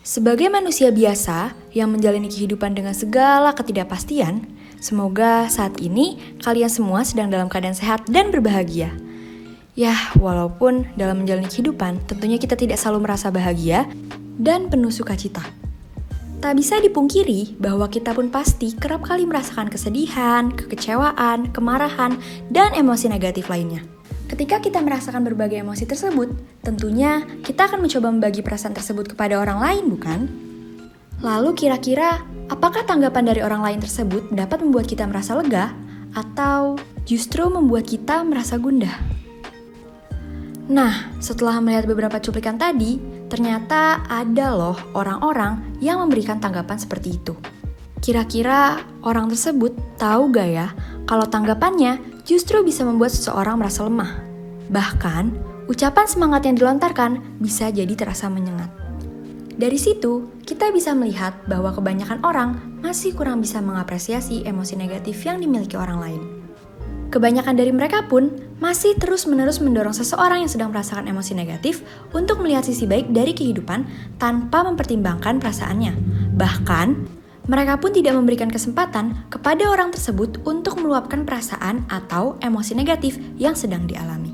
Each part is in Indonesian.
Sebagai manusia biasa yang menjalani kehidupan dengan segala ketidakpastian, semoga saat ini kalian semua sedang dalam keadaan sehat dan berbahagia. Ya, walaupun dalam menjalani kehidupan tentunya kita tidak selalu merasa bahagia dan penuh sukacita. Tak bisa dipungkiri bahwa kita pun pasti kerap kali merasakan kesedihan, kekecewaan, kemarahan, dan emosi negatif lainnya. Ketika kita merasakan berbagai emosi tersebut, tentunya kita akan mencoba membagi perasaan tersebut kepada orang lain, bukan? Lalu kira-kira, apakah tanggapan dari orang lain tersebut dapat membuat kita merasa lega, atau justru membuat kita merasa gundah? Nah, setelah melihat beberapa cuplikan tadi, ternyata ada loh orang-orang yang memberikan tanggapan seperti itu. Kira-kira orang tersebut tahu gak ya kalau tanggapannya justru bisa membuat seseorang merasa lemah. Bahkan, ucapan semangat yang dilontarkan bisa jadi terasa menyengat. Dari situ, kita bisa melihat bahwa kebanyakan orang masih kurang bisa mengapresiasi emosi negatif yang dimiliki orang lain. Kebanyakan dari mereka pun masih terus-menerus mendorong seseorang yang sedang merasakan emosi negatif untuk melihat sisi baik dari kehidupan tanpa mempertimbangkan perasaannya. Bahkan, mereka pun tidak memberikan kesempatan kepada orang tersebut untuk meluapkan perasaan atau emosi negatif yang sedang dialami.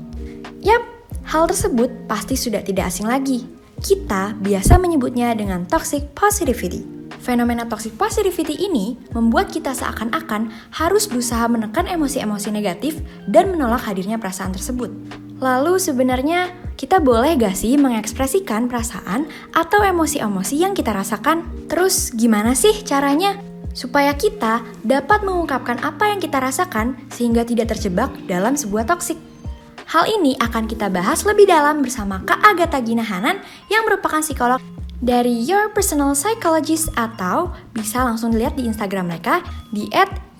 Yap, hal tersebut pasti sudah tidak asing lagi. Kita biasa menyebutnya dengan toxic positivity. Fenomena toxic positivity ini membuat kita seakan-akan harus berusaha menekan emosi-emosi negatif dan menolak hadirnya perasaan tersebut. Lalu sebenarnya kita boleh gak sih mengekspresikan perasaan atau emosi-emosi yang kita rasakan? Terus gimana sih caranya supaya kita dapat mengungkapkan apa yang kita rasakan sehingga tidak terjebak dalam sebuah toksik? Hal ini akan kita bahas lebih dalam bersama Kak Agatha Ginahanan yang merupakan psikolog dari Your Personal Psychologist, atau bisa langsung dilihat di Instagram mereka di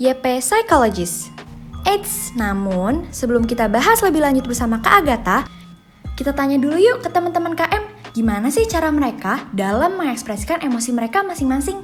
@yppsychologist. Eits, namun sebelum kita bahas lebih lanjut bersama Kak Agatha, kita tanya dulu yuk ke teman-teman KM, gimana sih cara mereka dalam mengekspresikan emosi mereka masing-masing?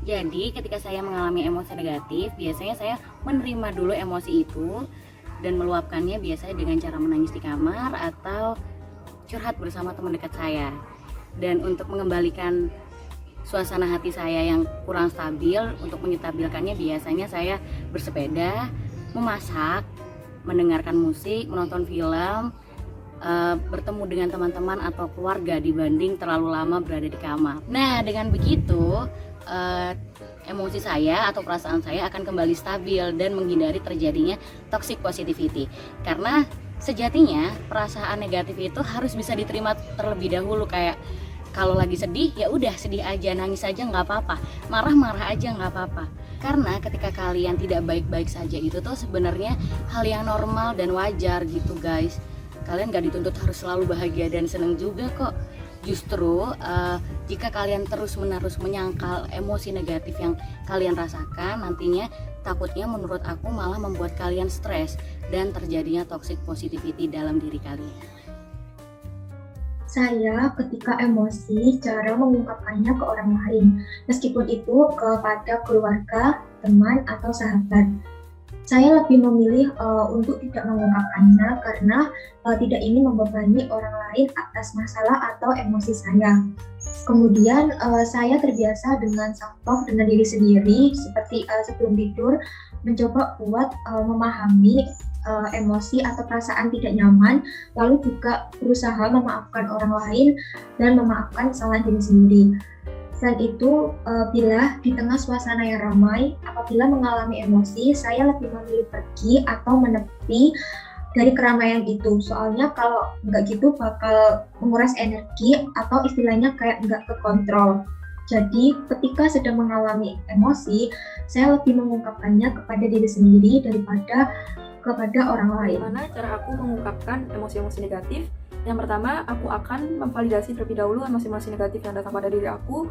Jadi ketika saya mengalami emosi negatif, biasanya saya menerima dulu emosi itu dan meluapkannya biasanya dengan cara menangis di kamar atau curhat bersama teman dekat saya. Dan untuk mengembalikan suasana hati saya yang kurang stabil, untuk menstabilkannya biasanya saya bersepeda, memasak, mendengarkan musik, menonton film, bertemu dengan teman-teman atau keluarga dibanding terlalu lama berada di kamar. Nah, dengan begitu emosi saya atau perasaan saya akan kembali stabil dan menghindari terjadinya toxic positivity. Karena sejatinya perasaan negatif itu harus bisa diterima terlebih dahulu. Kayak kalau lagi sedih, ya udah sedih aja, nangis aja nggak apa-apa, marah-marah aja nggak apa-apa. Karena ketika kalian tidak baik-baik saja itu tuh sebenarnya hal yang normal dan wajar gitu guys. Kalian gak dituntut harus selalu bahagia dan seneng juga kok. Justru jika kalian terus-menerus menyangkal emosi negatif yang kalian rasakan, nantinya takutnya menurut aku malah membuat kalian stres dan terjadinya toxic positivity dalam diri kalian. Saya ketika emosi, cara mengungkapkannya ke orang lain, meskipun itu kepada keluarga, teman, atau sahabat. Saya lebih memilih untuk tidak mengungkapkannya karena tidak ingin membebani orang lain atas masalah atau emosi saya. Kemudian saya terbiasa dengan self-talk dengan diri sendiri, seperti sebelum tidur mencoba buat memahami emosi atau perasaan tidak nyaman, lalu juga berusaha memaafkan orang lain dan memaafkan kesalahan diri sendiri. Selain itu, bila di tengah suasana yang ramai, apabila mengalami emosi, saya lebih memilih pergi atau menepi dari keramaian itu. Soalnya kalau nggak gitu bakal menguras energi atau istilahnya kayak nggak kekontrol. Jadi ketika sedang mengalami emosi, saya lebih mengungkapkannya kepada diri sendiri daripada kepada orang lain. Gimana cara aku mengungkapkan emosi-emosi negatif? Yang pertama, aku akan memvalidasi terlebih dahulu emosi-emosi negatif yang datang pada diri aku.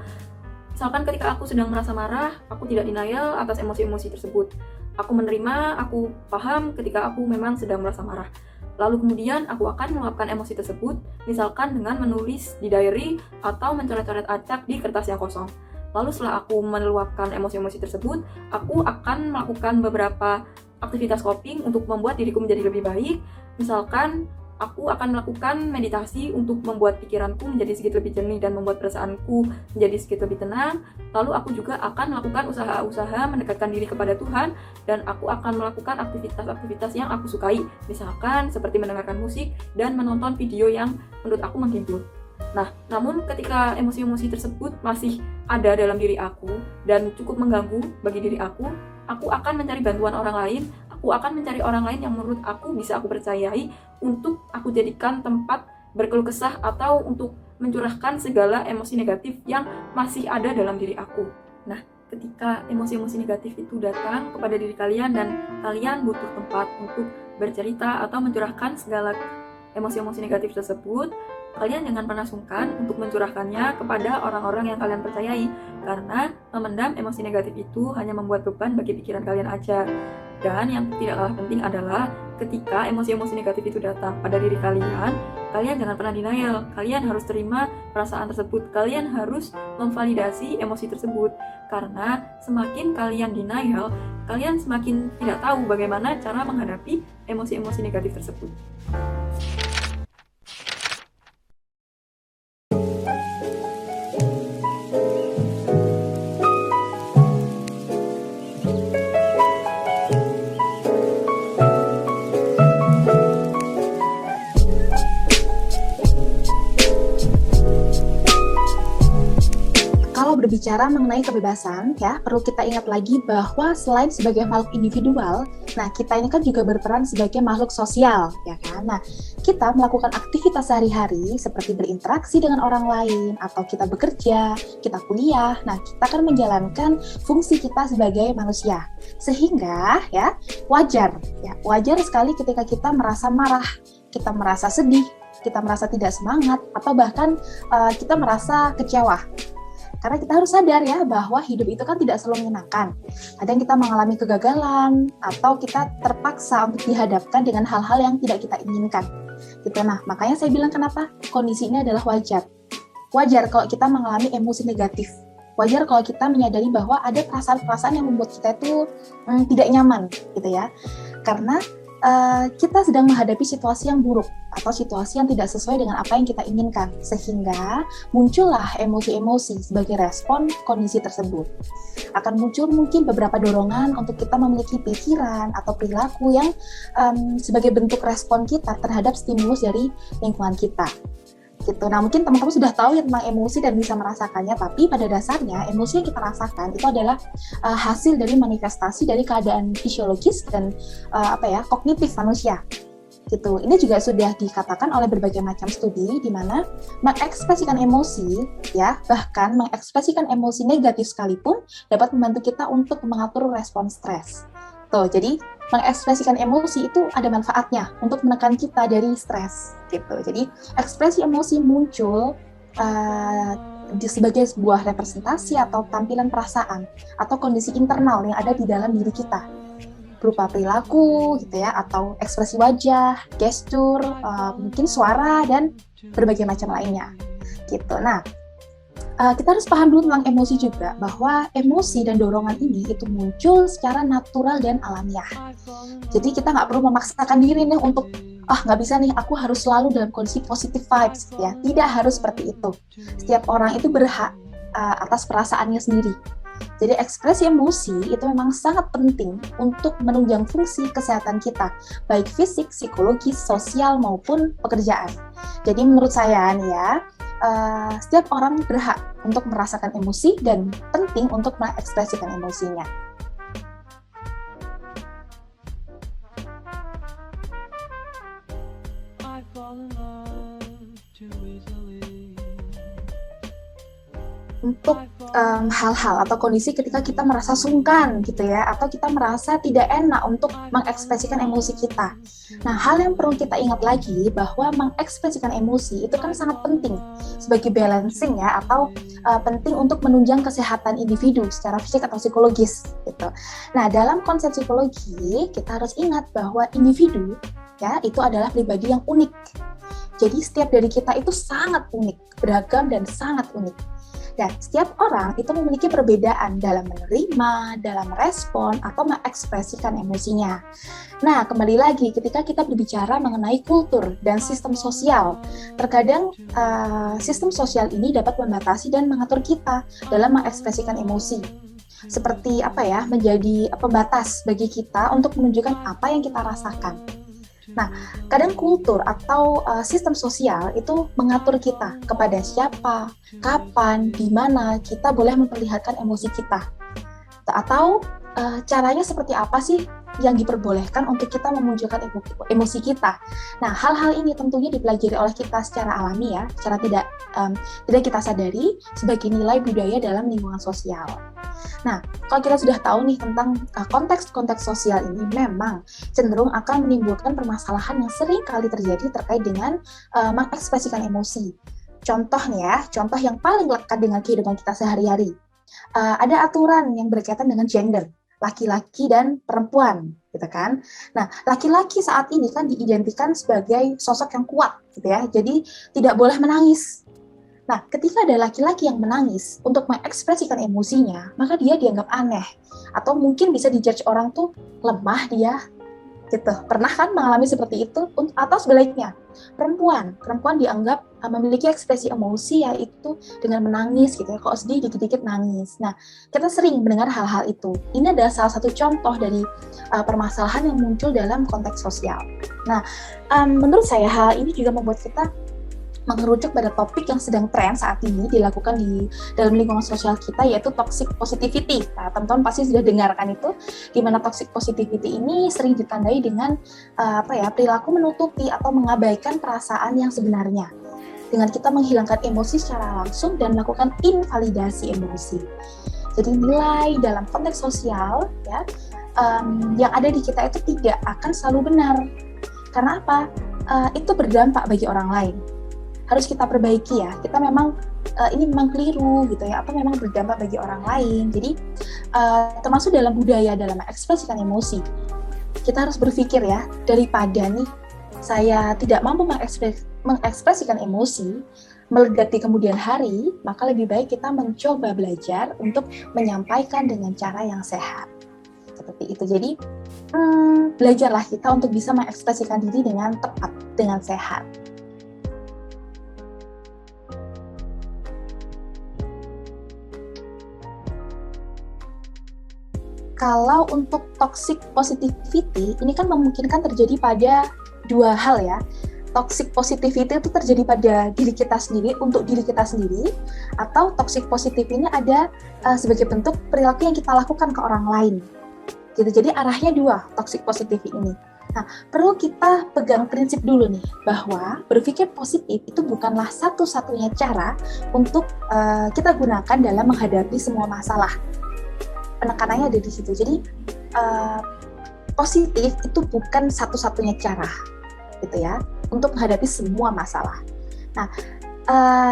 Misalkan ketika aku sedang merasa marah, aku tidak denial atas emosi-emosi tersebut. Aku menerima, aku paham ketika aku memang sedang merasa marah. Lalu kemudian aku akan meluapkan emosi tersebut, misalkan dengan menulis di diary atau mencoret-coret acak di kertas yang kosong. Lalu setelah aku meluapkan emosi-emosi tersebut, aku akan melakukan beberapa aktivitas coping untuk membuat diriku menjadi lebih baik. Misalkan aku akan melakukan meditasi untuk membuat pikiranku menjadi sedikit lebih jernih dan membuat perasaanku menjadi sedikit lebih tenang. Lalu aku juga akan melakukan usaha-usaha mendekatkan diri kepada Tuhan, dan aku akan melakukan aktivitas-aktivitas yang aku sukai, misalkan seperti mendengarkan musik dan menonton video yang menurut aku menghibur. Nah, namun ketika emosi-emosi tersebut masih ada dalam diri aku dan cukup mengganggu bagi diri aku akan mencari bantuan orang lain. Aku akan mencari orang lain yang menurut aku bisa aku percayai untuk aku jadikan tempat berkeluh kesah atau untuk mencurahkan segala emosi negatif yang masih ada dalam diri aku. Nah, ketika emosi-emosi negatif itu datang kepada diri kalian dan kalian butuh tempat untuk bercerita atau mencurahkan segala emosi-emosi negatif tersebut, kalian jangan pernah sungkan untuk mencurahkannya kepada orang-orang yang kalian percayai, karena memendam emosi negatif itu hanya membuat beban bagi pikiran kalian aja. Dan yang tidak kalah penting adalah ketika emosi-emosi negatif itu datang pada diri kalian, kalian jangan pernah denial. Kalian harus terima perasaan tersebut. Kalian harus memvalidasi emosi tersebut. Karena semakin kalian denial, kalian semakin tidak tahu bagaimana cara menghadapi emosi-emosi negatif tersebut. Berbicara mengenai kebebasan, ya, perlu kita ingat lagi bahwa selain sebagai makhluk individual, nah kita ini kan juga berperan sebagai makhluk sosial, ya kan? Nah, kita melakukan aktivitas sehari-hari seperti berinteraksi dengan orang lain, atau kita bekerja, kita kuliah, nah kita akan menjalankan fungsi kita sebagai manusia. Sehingga, ya, wajar sekali ketika kita merasa marah, kita merasa sedih, kita merasa tidak semangat, atau bahkan kita merasa kecewa. Karena kita harus sadar ya bahwa hidup itu kan tidak selalu menyenangkan. Kadang kita mengalami kegagalan atau kita terpaksa untuk dihadapkan dengan hal-hal yang tidak kita inginkan. Gitu. Nah, makanya saya bilang kenapa kondisi ini adalah wajar. Wajar kalau kita mengalami emosi negatif. Wajar kalau kita menyadari bahwa ada perasaan-perasaan yang membuat kita itu tidak nyaman, gitu ya. Karena kita sedang menghadapi situasi yang buruk atau situasi yang tidak sesuai dengan apa yang kita inginkan, sehingga muncullah emosi-emosi sebagai respon kondisi tersebut. Akan muncul mungkin beberapa dorongan untuk kita memiliki pikiran atau perilaku yang sebagai bentuk respon kita terhadap stimulus dari lingkungan kita. Gitu. Nah, mungkin teman-teman sudah tahu ya tentang emosi dan bisa merasakannya, tapi pada dasarnya emosi yang kita rasakan itu adalah hasil dari manifestasi dari keadaan fisiologis dan kognitif manusia. Gitu. Ini juga sudah dikatakan oleh berbagai macam studi di mana mengekspresikan emosi, ya, bahkan mengekspresikan emosi negatif sekalipun dapat membantu kita untuk mengatur respon stres. Tuh, jadi mengekspresikan emosi itu ada manfaatnya untuk menekan kita dari stres, gitu. Jadi ekspresi emosi muncul sebagai sebuah representasi atau tampilan perasaan atau kondisi internal yang ada di dalam diri kita, berupa perilaku, gitu ya, atau ekspresi wajah, gestur, mungkin suara dan berbagai macam lainnya, gitu. Nah, kita harus paham dulu tentang emosi juga, bahwa emosi dan dorongan ini itu muncul secara natural dan alamiah. Jadi kita nggak perlu memaksakan diri nih untuk nggak bisa nih, aku harus selalu dalam kondisi positive vibes, ya. Tidak harus seperti itu. Setiap orang itu berhak atas perasaannya sendiri. Jadi ekspresi emosi itu memang sangat penting untuk menunjang fungsi kesehatan kita, baik fisik, psikologis, sosial maupun pekerjaan. Jadi menurut saya nih ya, setiap orang berhak untuk merasakan emosi dan penting untuk mengekspresikan emosinya. untuk hal-hal atau kondisi ketika kita merasa sungkan gitu ya, atau kita merasa tidak enak untuk mengekspresikan emosi kita. Nah, hal yang perlu kita ingat lagi bahwa mengekspresikan emosi itu kan sangat penting sebagai balancing ya, atau penting untuk menunjang kesehatan individu secara fisik atau psikologis gitu. Nah, dalam konsep psikologi kita harus ingat bahwa individu ya itu adalah pribadi yang unik. Jadi setiap dari kita itu sangat unik, beragam dan sangat unik. Dan setiap orang itu memiliki perbedaan dalam menerima, dalam merespon, atau mengekspresikan emosinya. Nah, kembali lagi ketika kita berbicara mengenai kultur dan sistem sosial, terkadang sistem sosial ini dapat membatasi dan mengatur kita dalam mengekspresikan emosi. Seperti menjadi pembatas bagi kita untuk menunjukkan apa yang kita rasakan. Nah, kadang kultur atau sistem sosial itu mengatur kita kepada siapa, kapan, di mana kita boleh memperlihatkan emosi kita. Atau caranya seperti apa sih yang diperbolehkan untuk kita memunculkan emosi kita. Nah, hal-hal ini tentunya dipelajari oleh kita secara alami ya, secara tidak kita sadari sebagai nilai budaya dalam lingkungan sosial. Nah, kalau kita sudah tahu nih tentang konteks-konteks sosial ini, memang cenderung akan menimbulkan permasalahan yang sering kali terjadi terkait dengan mengekspresikan emosi. Contoh nih ya, contoh yang paling lekat dengan kehidupan kita sehari-hari. Ada aturan yang berkaitan dengan gender, laki-laki dan perempuan, gitu kan. Nah, laki-laki saat ini kan diidentikan sebagai sosok yang kuat, gitu ya. Jadi tidak boleh menangis. Nah, ketika ada laki-laki yang menangis untuk mengekspresikan emosinya, maka dia dianggap aneh. Atau mungkin bisa dijudge orang tuh lemah dia, gitu. Pernah kan mengalami seperti itu? Atau sebaliknya, perempuan dianggap memiliki ekspresi emosi yaitu dengan menangis gitu ya. Kalau sedih dikit-dikit nangis. Nah, kita sering mendengar hal-hal itu. Ini adalah salah satu contoh dari permasalahan yang muncul dalam konteks sosial. Nah, menurut saya hal ini juga membuat kita mengerucut pada topik yang sedang tren saat ini dilakukan di dalam lingkungan sosial kita, yaitu toxic positivity. Nah, teman-teman pasti sudah dengarkan itu, di mana toxic positivity ini sering ditandai dengan perilaku menutupi atau mengabaikan perasaan yang sebenarnya, dengan kita menghilangkan emosi secara langsung dan melakukan invalidasi emosi. Jadi nilai dalam konteks sosial ya yang ada di kita itu tidak akan selalu benar. Karena apa? Itu berdampak bagi orang lain. Harus kita perbaiki ya. Kita memang ini memang keliru gitu ya, atau memang berdampak bagi orang lain. Jadi termasuk dalam budaya dalam mengekspresikan emosi. Kita harus berpikir ya, daripada nih saya tidak mampu mengekspresikan emosi meledak di kemudian hari, maka lebih baik kita mencoba belajar untuk menyampaikan dengan cara yang sehat. Seperti itu. Jadi belajarlah kita untuk bisa mengekspresikan diri dengan tepat, dengan sehat. Kalau untuk toxic positivity, ini kan memungkinkan terjadi pada dua hal ya. Toxic positivity itu terjadi pada diri kita sendiri, untuk diri kita sendiri, atau toxic positive ini ada sebagai bentuk perilaku yang kita lakukan ke orang lain. Gitu. Jadi arahnya dua, toxic positivity ini. Nah, perlu kita pegang prinsip dulu nih, bahwa berpikir positif itu bukanlah satu-satunya cara untuk kita gunakan dalam menghadapi semua masalah. Penekanannya ada di situ. Jadi positif itu bukan satu-satunya cara, gitu ya, untuk menghadapi semua masalah. Nah,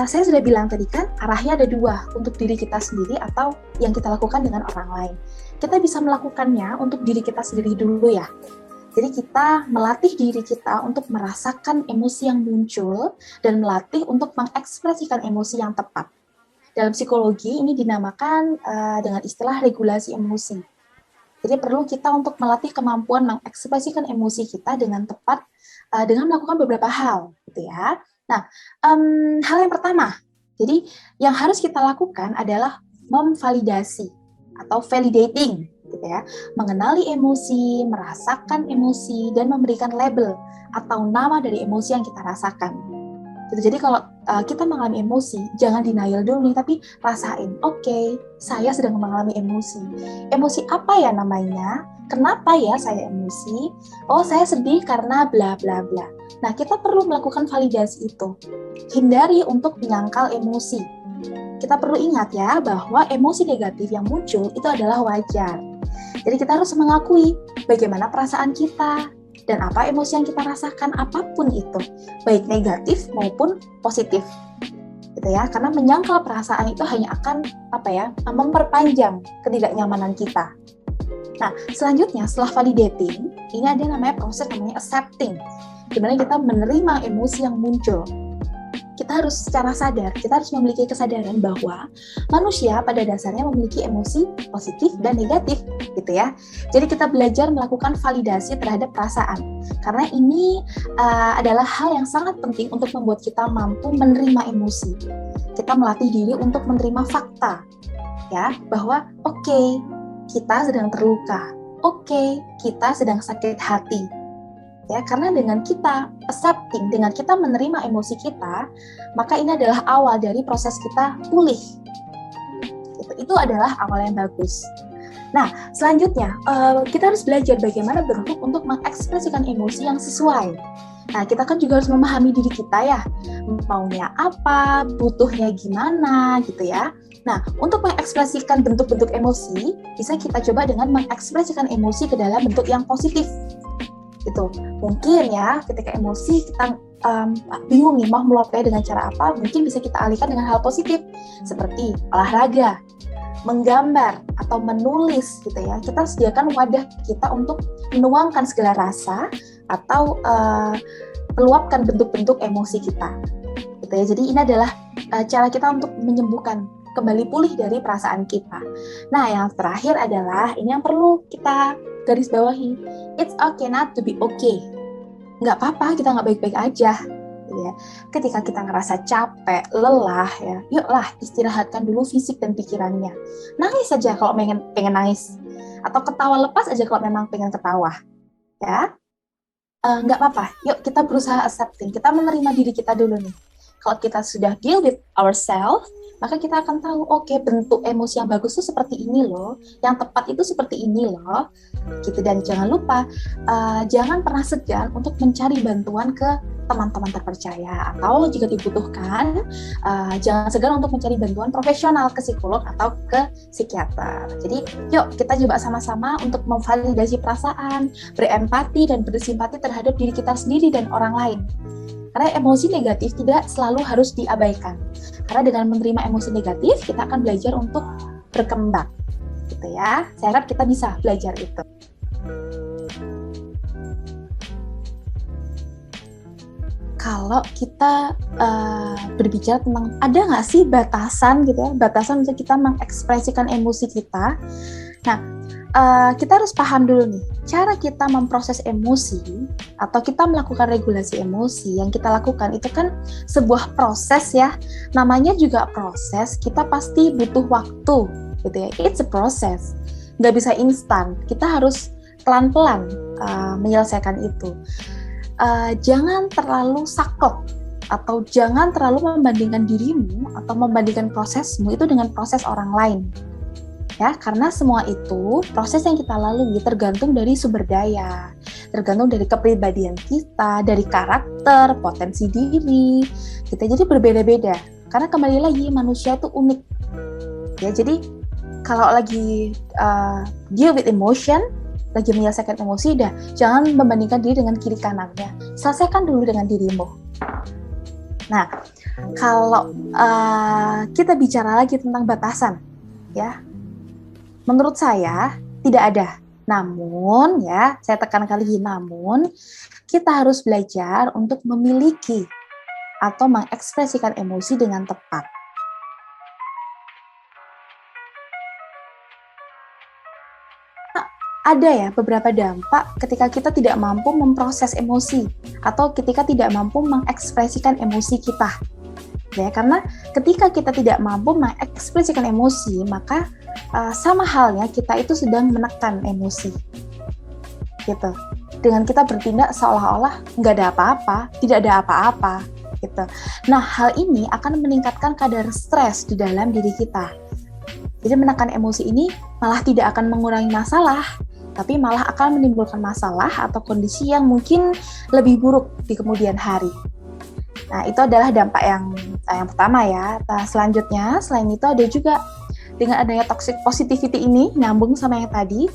saya sudah bilang tadi kan arahnya ada dua, untuk diri kita sendiri atau yang kita lakukan dengan orang lain. Kita bisa melakukannya untuk diri kita sendiri dulu ya. Jadi kita melatih diri kita untuk merasakan emosi yang muncul dan melatih untuk mengekspresikan emosi yang tepat. Dalam psikologi ini dinamakan dengan istilah regulasi emosi. Jadi perlu kita untuk melatih kemampuan mengekspresikan emosi kita dengan tepat dengan melakukan beberapa hal, gitu ya. Nah, hal yang pertama, jadi yang harus kita lakukan adalah memvalidasi atau validating, gitu ya. Mengenali emosi, merasakan emosi, dan memberikan label atau nama dari emosi yang kita rasakan. Jadi kalau kita mengalami emosi, jangan denial dulu nih, tapi rasain. Oke, saya sedang mengalami emosi. Emosi apa ya namanya? Kenapa ya saya emosi? Oh, saya sedih karena bla bla bla. Nah, kita perlu melakukan validasi itu. Hindari untuk menyangkal emosi. kita perlu ingat ya bahwa emosi negatif yang muncul itu adalah wajar. Jadi kita harus mengakui bagaimana perasaan kita dan apa emosi yang kita rasakan, apapun itu, baik negatif maupun positif. Gitu ya, karena menyangkal perasaan itu hanya akan memperpanjang ketidaknyamanan kita. Nah, selanjutnya setelah validating, ini ada namanya proses namanya accepting, di mana kita menerima emosi yang muncul. Kita harus secara sadar, kita harus memiliki kesadaran bahwa manusia pada dasarnya memiliki emosi positif dan negatif, gitu ya. Jadi kita belajar melakukan validasi terhadap perasaan, karena ini adalah hal yang sangat penting untuk membuat kita mampu menerima emosi. Kita melatih diri untuk menerima fakta, ya, bahwa oke, kita sedang terluka, oke, kita sedang sakit hati. Ya, karena dengan kita accepting, dengan kita menerima emosi kita, maka ini adalah awal dari proses kita pulih. Itu adalah awal yang bagus. Nah, selanjutnya kita harus belajar bagaimana bentuk untuk mengekspresikan emosi yang sesuai. Nah, kita kan juga harus memahami diri kita ya, maunya apa, butuhnya gimana, gitu ya. Nah, untuk mengekspresikan bentuk-bentuk emosi, bisa kita coba dengan mengekspresikan emosi ke dalam bentuk yang positif. Gitu. Mungkin ya ketika emosi kita bingung nih mau meluapkannya dengan cara apa, mungkin bisa kita alihkan dengan hal positif seperti olahraga, menggambar atau menulis gitu ya. Kita sediakan wadah kita untuk menuangkan segala rasa atau meluapkan bentuk-bentuk emosi kita gitu ya. Jadi ini adalah cara kita untuk menyembuhkan, kembali pulih dari perasaan kita. Nah, yang terakhir adalah ini yang perlu kita garis bawahi, it's okay not to be okay. Nggak apa-apa kita nggak baik-baik aja. Gitu ya. Ketika kita ngerasa capek, lelah, ya, yuklah istirahatkan dulu fisik dan pikirannya. Nangis saja kalau pengen nangis, atau ketawa lepas aja kalau memang pengen ketawa. Ya, nggak apa-apa. Yuk kita berusaha accepting, kita menerima diri kita dulu nih. Kalau kita sudah deal with ourselves, maka kita akan tahu, oke, bentuk emosi yang bagus itu seperti ini loh, yang tepat itu seperti ini loh, gitu. Dan jangan lupa, jangan pernah segan untuk mencari bantuan ke teman-teman terpercaya, atau jika dibutuhkan, jangan segan untuk mencari bantuan profesional ke psikolog atau ke psikiater. Jadi, yuk kita coba sama-sama untuk memvalidasi perasaan, berempati dan bersimpati terhadap diri kita sendiri dan orang lain. Karena emosi negatif tidak selalu harus diabaikan. Karena dengan menerima emosi negatif, kita akan belajar untuk berkembang. Gitu ya. Saya harap kita bisa belajar itu. Kalau kita berbicara tentang, ada nggak sih batasan gitu ya, batasan untuk kita mengekspresikan emosi kita. Nah, kita harus paham dulu nih, cara kita memproses emosi atau kita melakukan regulasi emosi yang kita lakukan itu kan sebuah proses ya, namanya juga proses, kita pasti butuh waktu gitu ya, it's a process, nggak bisa instan, kita harus pelan-pelan menyelesaikan itu. Jangan terlalu saklek atau jangan terlalu membandingkan dirimu atau membandingkan prosesmu itu dengan proses orang lain. Ya, karena semua itu proses yang kita lalui tergantung dari sumber daya, tergantung dari kepribadian kita, dari karakter, potensi diri, kita jadi berbeda-beda. Karena kembali lagi manusia itu unik. Ya, jadi kalau lagi deal with emotion, lagi menyelesaikan emosi, dah jangan membandingkan diri dengan kiri kanannya. Selesaikan dulu dengan dirimu. Nah, kalau kita bicara lagi tentang batasan, ya. Menurut saya tidak ada. Namun ya, saya tekankan lagi namun kita harus belajar untuk memiliki atau mengekspresikan emosi dengan tepat. Ada ya beberapa dampak ketika kita tidak mampu memproses emosi atau ketika tidak mampu mengekspresikan emosi kita. Ya, karena ketika kita tidak mampu mengekspresikan emosi, maka sama halnya kita itu sedang menekan emosi, gitu. Dengan kita bertindak seolah-olah nggak ada apa-apa, tidak ada apa-apa, gitu. Nah, hal ini akan meningkatkan kadar stres di dalam diri kita. Jadi menekan emosi ini malah tidak akan mengurangi masalah, tapi malah akan menimbulkan masalah atau kondisi yang mungkin lebih buruk di kemudian hari. Nah, itu adalah dampak yang yang pertama ya. Nah, selanjutnya, selain itu ada juga dengan adanya toxic positivity ini, nyambung sama yang tadi,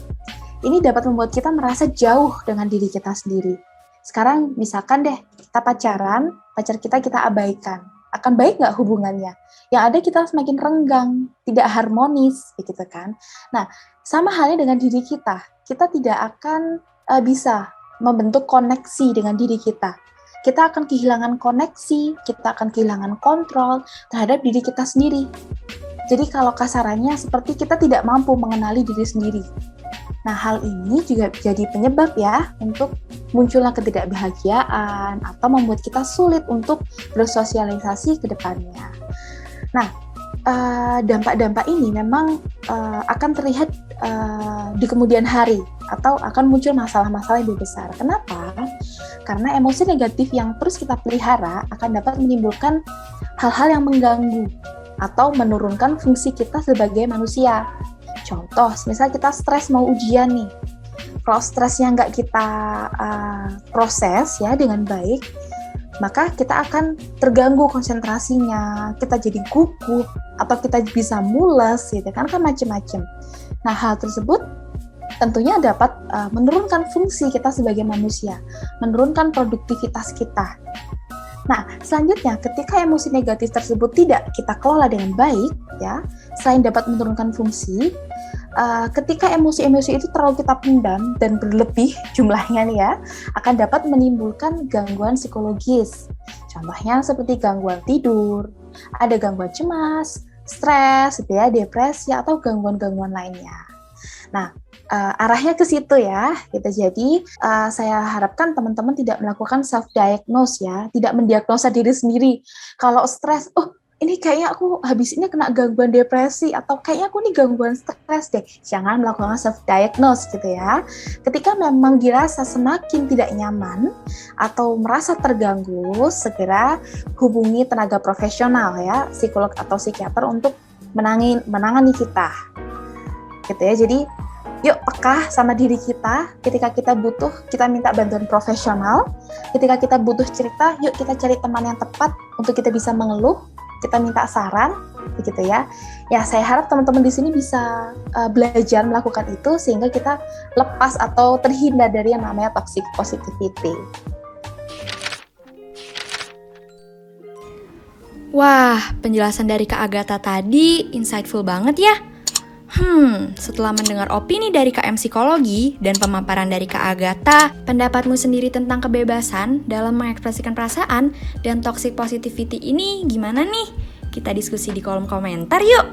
ini dapat membuat kita merasa jauh dengan diri kita sendiri. Sekarang misalkan deh, kita pacaran, pacar kita abaikan. Akan baik nggak hubungannya? Yang ada kita semakin renggang, tidak harmonis, begitu kan? Nah, sama halnya dengan diri kita. Kita tidak akan bisa membentuk koneksi dengan diri kita. Kita akan kehilangan koneksi, kita akan kehilangan kontrol terhadap diri kita sendiri. Jadi kalau kasarannya seperti kita tidak mampu mengenali diri sendiri. Nah, hal ini juga jadi penyebab ya untuk munculnya ketidakbahagiaan atau membuat kita sulit untuk bersosialisasi ke depannya. Nah, dampak-dampak ini memang akan terlihat di kemudian hari atau akan muncul masalah-masalah yang lebih besar. Kenapa? Karena emosi negatif yang terus kita pelihara akan dapat menimbulkan hal-hal yang mengganggu atau menurunkan fungsi kita sebagai manusia. Contoh, misal kita stres mau ujian nih. Kalau stresnya nggak kita proses ya dengan baik, maka kita akan terganggu konsentrasinya, kita jadi gugup, atau kita bisa mules, gitu kan macam-macam. Nah, hal tersebut tentunya dapat menurunkan fungsi kita sebagai manusia, menurunkan produktivitas kita. Nah, selanjutnya ketika emosi negatif tersebut tidak kita kelola dengan baik, ya, selain dapat menurunkan fungsi, ketika emosi-emosi itu terlalu kita pendam dan berlebih jumlahnya nih ya, akan dapat menimbulkan gangguan psikologis. Contohnya seperti gangguan tidur, ada gangguan cemas, stres, gitu ya, depresi atau gangguan-gangguan lainnya. Nah, arahnya ke situ ya, gitu. Jadi saya harapkan teman-teman tidak melakukan self-diagnose ya, tidak mendiagnosa diri sendiri. Kalau stres, oh ini kayaknya aku habis ini kena gangguan depresi, atau kayaknya aku ini gangguan stres deh. Jangan melakukan self-diagnose gitu ya. Ketika memang dirasa semakin tidak nyaman atau merasa terganggu, segera hubungi tenaga profesional ya, psikolog atau psikiater untuk menangani kita. Gitu ya. Jadi yuk peka sama diri kita. Ketika kita butuh, kita minta bantuan profesional. Ketika kita butuh cerita, yuk kita cari teman yang tepat untuk kita bisa mengeluh. Kita minta saran, begitu ya. Ya, saya harap teman-teman di sini bisa belajar melakukan itu sehingga kita lepas atau terhindar dari yang namanya toxic positivity. Wah, penjelasan dari Kak Agatha tadi insightful banget ya. Setelah mendengar opini dari KM Psikologi dan pemaparan dari Kak Agatha, pendapatmu sendiri tentang kebebasan dalam mengekspresikan perasaan dan toxic positivity ini gimana nih? Kita diskusi di kolom komentar yuk!